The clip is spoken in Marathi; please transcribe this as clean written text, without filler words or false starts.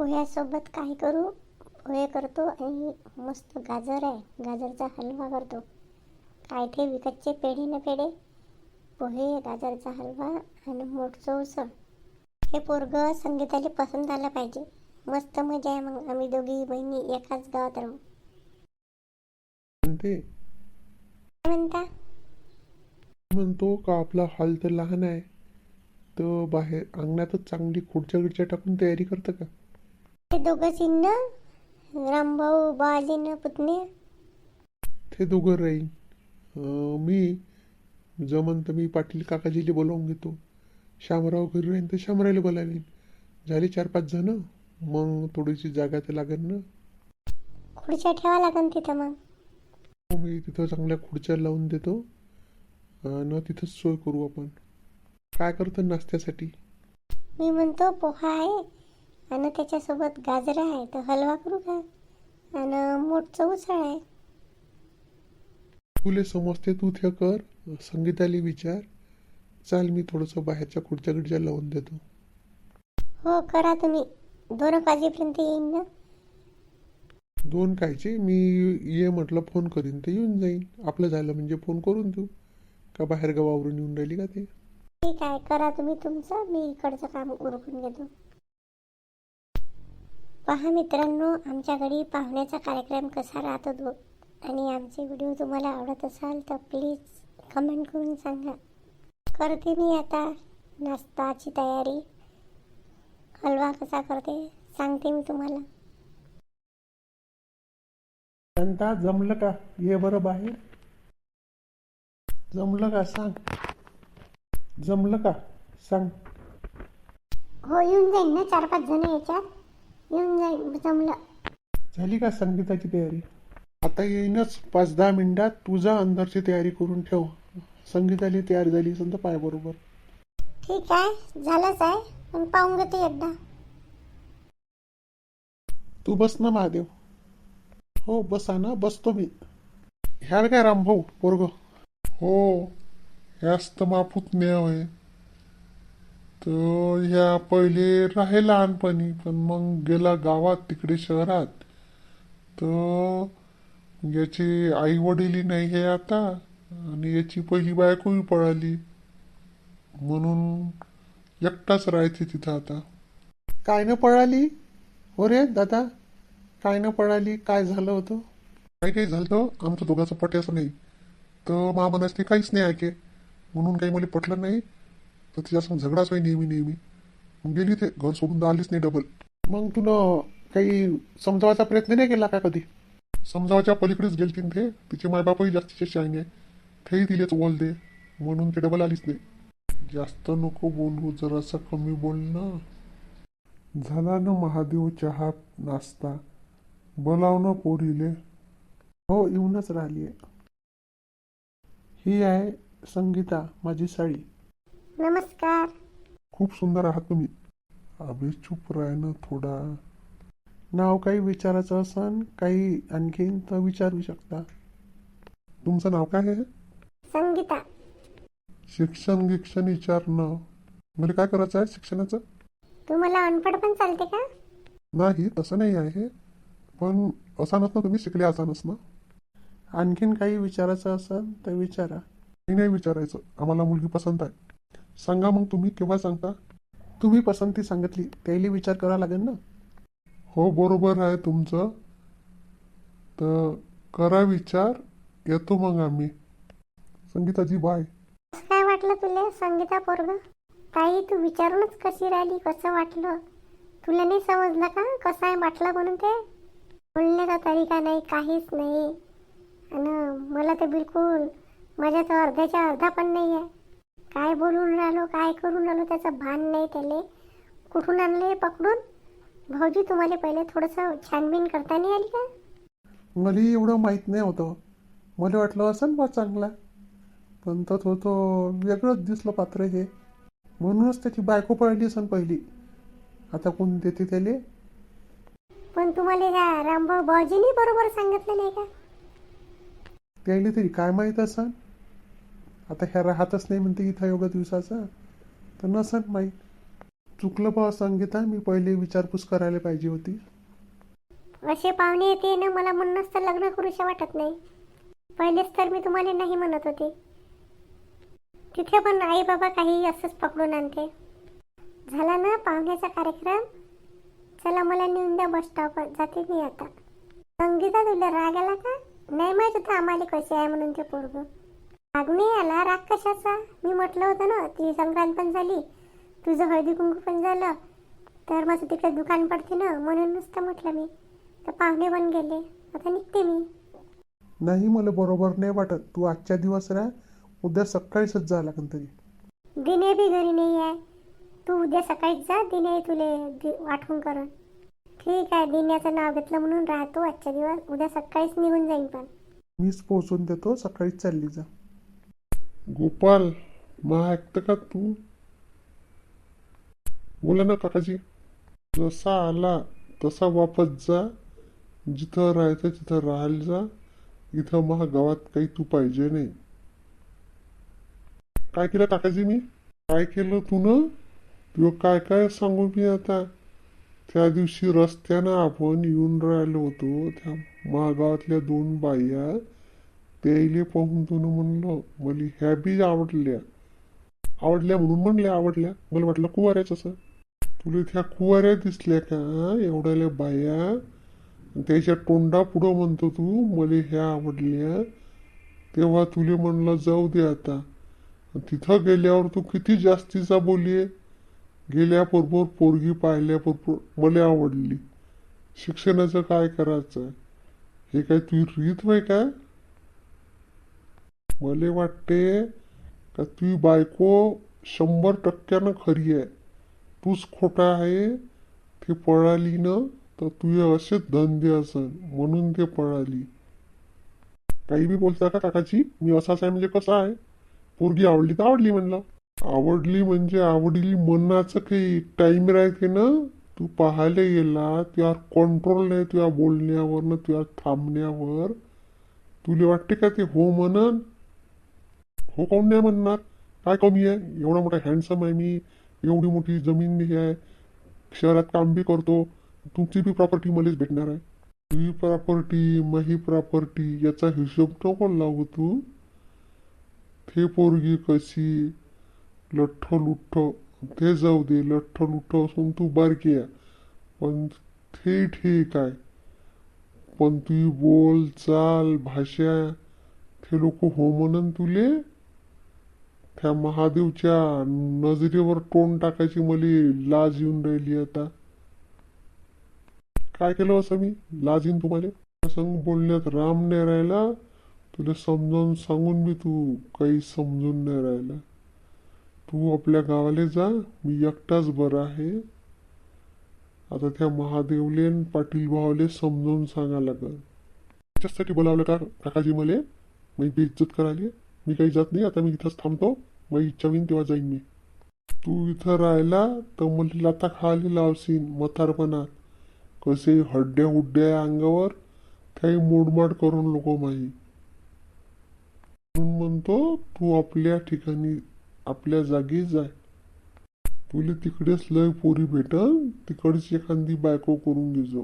पोह्यासोबत काय करू? पोहे करतो आणि मस्त गाजर आहे, गाजरचा हलवा करतो. काय ते विकतचे पेढे न पेढे, पोहे, गाजरचा हलवा आणि मोठचं उसळ. हे पोरगं संगीताला पसंत आलं पाहिजे. मस्त मजा आहे. मग आम्ही दोघी बहिणी एकाच गावात राहू. म्हणते काय म्हणता? म्हणतो का आपला हॉल तर लहान आहे, तर बाहेर अंगणातच चांगली खुर्च्या गिडच्या टाकून तयारी करतं का? ते दोघं चिन्ह, रामभाऊ बाजीनं पुतणे. ते दोघं राहील. मी जमन तर मी पाटील काकाजीला बोलावून घेतो. शामराव घरी राहीन तर शामरावला बोलावीन. झाले 4-5 जण. मग थोडीशी जागा तर लागेल ना. खुर्च्या ठेवा लागन तिथं. मग मी तिथं चांगल्या खुर्च्या लावून देतो आणि तिथंच सोय करू आपण. काय करतं नाश्त्यासाठी? मी म्हणतो पोहा आहे आणि त्याच्यासोबत गाजर आहे, तर हलवा करू का? आणि मोठचं उसळ आहे. तुले समजते तू ते कर. संगीताला विचार. चाल मी थोडंसं बाहेरच्या खुर्च्या गिडच्या लावून देतो. हो करा तुम्ही. 2 वाजेपर्यंत येईन ना. 2 कायचे, मी ये म्हटलं फोन करीन तर येऊन जाईन. आपलं झालं म्हणजे फोन करून देऊ. का बाहेर गावावरून येऊन राहिली का ते? ठीक आहे, करा तुम्ही तुमचं, मी इकडचं काम उरकून घेतो. पहा मित्रांनो, आमच्या घरी पाहुण्याचा कार्यक्रम कसा राहतो तो, आणि आमचे व्हिडिओ तुम्हाला आवडत असाल तर प्लीज कमेंट करून सांगा. करते मी आता नाश्ताची तयारी. हलवा कसा करते सांगते मी तुम्हाला. शांता, जमलं का? ये बरं बाहेर. जमलं का सांग? जमलं का सांग? हो येऊन जाईन ना, 4-5 जण याच्यात येऊन जाईन. जमलं. झाली का संगीताची तयारी? आता येईनच 5-10 मिनिटात. तुझा अंदरची तयारी करून ठेव. संगीताली तयार झाली असेल तर पाय बरोबर. ठीक आहे, झालंच आहे, पण पाहून घेते एकदा. तू बस ना महादेव. हो बसा ना, बसतो मी. ह्या काय रामभाऊ पोरग? हो, ह्याच तर मापुतण्या होय. तर ह्या पहिले राहे लहानपणी, पण मग गेला गावात तिकडे शहरात. तर याची आई वडील नाही हे आता, आणि याची पहिली बायकोही पळाली, म्हणून एकटाच राहायचे तिथं आता. काय न पळाली? हो रे दादा, काय न पळाली? काय झालं होतं? काही काही झालं तर आमचं दोघांचं पटायचं नाही. तर मा म्हणायचं काहीच नाही ऐके, म्हणून काही मला पटलं नाही. तर तिच्यासमोर झगडाच होई नेहमी नेहमी. मग गेली ते घर सोडून तर आलीच नाही डबल. मग तुला काही समजावायचा प्रयत्न नाही केला का कधी? समजावायच्या पलीकडेच गेलतीन ते. तिचे मायबापही जास्तीचे शाईन आहे. तेही तिलेच बोलते, म्हणून ते डबल आलीच नाही. जास्त नको बोलू, जरासा कमी बोल ना. झाला ना महादेव चहा नाश्ता? बोलाव ना पोरीले. हो येऊनच राहिली आहे. ही आहे संगीता, माझी साडी. नमस्कार. खूप सुंदर आहात तुम्ही. अभि चुप राह ना थोडा. नाव काही विचारायचं असन काही आणखीन तर विचारू शकता. तुमचं नाव काय आहे? संगीता. शिक्षण गिक्षण विचारणं. म्हणजे काय करायचं आहे शिक्षणाचं? तुम्हाला अनपढ पण चालते का? नाही तसं नाही आहे, पण असानच ना तुम्ही शिकले असानच ना. आणखीन काही विचारायचं असेल तर विचारा. काही नाही विचारायचं, आम्हाला मुलगी पसंत आहे. सांगा मग तुम्ही केव्हा सांगता? तुम्ही पसंती सांगितली त्याला विचार करावा लागेल ना. हो बरोबर आहे तुमचं. तर करा विचार, येतो मग आम्ही. संगीताजी बाय. कसं काय वाटलं तुला संगीता पोरग? ताई तू विचारूनच कशी राहिली, कसं वाटलं तुला? नाही समजलं का कसं आहे वाटलं म्हणून? ते बोलण्याचा तरीका नाही, काहीच नाही. आणि मला तर बिलकुल, माझ्या तर अर्ध्याच्या अर्धा पण नाही आहे. काय बोलून राहिलो, काय करून राहिलो त्याचं भान नाही त्याले. कुठून आणले पकडून? भाऊजी तुम्हाला पहिले थोडंसं छानबीन करता नाही आली का? मला एवढं माहीत नाही होतं. मला वाटलं असं बा चांगला, पण तो तो वेगळंच दिसलं पात्र हे. म्हणूनच त्याची बायको पळली असन पहिली. आता कोण देते त्याले? पण तुम्हाला त्या रामभाऊ भाऊजींनी बरोबर सांगितलं नाही का? त्याला तरी काय माहीत असन. आता ह्या राहतच नाही म्हणते इथं एवढ्या दिवसाचा, तर नसन माहीत. चुकलं बा संगीता, मी पहिले विचारपूस करायला पाहिजे होती. असे पाहुणे येते ना, मला म्हणूनच तर लग्न करूशा वाटत नाही. पहिलेच तर मी तुम्हाला नाही म्हणत होते. तिथे पण आई बाबा काही असंच पकडून आणते. झाला ना पाहुण्याचा कार्यक्रम, चला मला नेऊन द्या बस स्टॉपवर, जाते मी आता. संगीता तुला राग आला का? नाही माहित होतं आम्हाला कसे आहे म्हणून ते पोरगं. राग नाही आला, राग कशाचा? मी म्हटलं होतं ना ती संक्रांत पण झाली, तुझं हळदी कुंकू पण झालं, तर माझं तिकडे दुकान पडते ना, म्हणून नुसतं म्हटलं मी. तर पाहुणे पण गेले, आता निघते मी. नाही, मला बरोबर नाही वाटत. तू आजच्या दिवस राह, उद्या सकाळीच जा लागेल तरी. दिने बी घरी नाही आहे. तू उद्या सकाळीच जा, दिने तुले आठवण करून. ठीक आहे, दिन्याचं नाव घेतलं म्हणून राहतो आजच्या दिवस, उद्या सकाळीच निघून जाईन. पण मीच पोहोचून देतो, सकाळीच चालली जा. गोपाल, मा ऐकतं का तू? बोला ना काकाजी. जसा आला तसा वापस जा, जिथं राहायचं तिथं राहायला जा. इथं महा गावात काही तू पाहिजे नाही. काय केलं काकाजी मी? काय केलं तू न? तुला काय काय सांगू मी आता? त्या दिवशी रस्त्यानं आपण येऊन राहिलो होतो, त्या महागावातल्या 2 बाया, त्याईले पाहून तुन म्हणलं मला ह्या बी आवडल्या. आवडल्या म्हणून म्हणले आवडल्या, मला वाटलं कुवाऱ्याच असं. तुला त्या कुवाऱ्या दिसल्या का एवढ्याल्या बाया? त्याच्या तोंडा पुढं म्हणतो तू मला ह्या आवडल्या. तेव्हा तुले म्हणलं जाऊ दे आता. तिथं गेल्यावर तू किती जास्तीचा बोलली. गेल्याबरोबर पोरगी पाहिल्याबरोबर मला आवडली. शिक्षणाचं काय करायचं? हे काय तुझी रीत होय का? मला वाटते का तुझी बायको 100% खरी आहे, तूच खोटा आहे. ती पळाली ना तर तुझे असेच धंदे असन म्हणून ते पळाली. काही बी बोलता का काकाजी? मी असाच आहे म्हणजे कसा आहे? पोरगी आवडली तर आवडली म्हणलं. आवडली म्हणजे आवडली म्हणण्याचं काही टाइम राहते ना. तू पाहायला गेला, तुझ्यावर कंट्रोल नाही तुझ्या बोलण्यावर ना तुझ्या थांबण्यावर. तुला वाटते का ते हो म्हणन? हो काऊन नाही म्हणणार? काय कमी आहे? एवढा मोठा हँडसम आहे मी, एवढी मोठी जमीन हे आहे, शहरात काम बी करतो. तुमची बी प्रॉपर्टी मलाच भेटणार आहे. तुझी प्रॉपर्टी माझी प्रॉपर्टी याचा हिशोब नको लावू तू. ते पोरगी कशी लठ्ठ लुठ्ठ, ते जाऊ दे, लठ्ठ लुठ्ठ असून तू बारकी आहे, पण ते ठीक आहे. पण तुझी बोल चाल भाषा, ते लोक हो म्हणन तुले. त्या महादेवच्या नजरेवर तोंड टाकायची मला लाज येऊन राहिली आता. काय केलं असं मी? लाज येईन तुम्हाला? संग बोलण्यात राम नाही राहिला. तुला समजावून सांगून बी तू काही समजून नाही राहिला. तू आपल्या गावाला जा, मी एकटाच बरा आहे. आता त्या महादेवले पाटील भावाले समजावून सांगा लागल. त्याच्यासाठी बोलावलं का काकाजी मला? मी बेइज्जत करायला? मी काही जात नाही आता, मी इथंच थांबतो. माझी इच्छा होईन तेव्हा जाईन मी. तू इथं राहिला तर मला लाथा खायला लावशील म्हातारपणात. कसे हड्ड्या हुड्ड्या अंगावर, काही मोडमाड करून नको माही. म्हणून म्हणतो तू आपल्या ठिकाणी आपल्या जागी जाय. तुला तिकडेच लय पोरी भेटल, तिकडची एखादी बायको करून घे.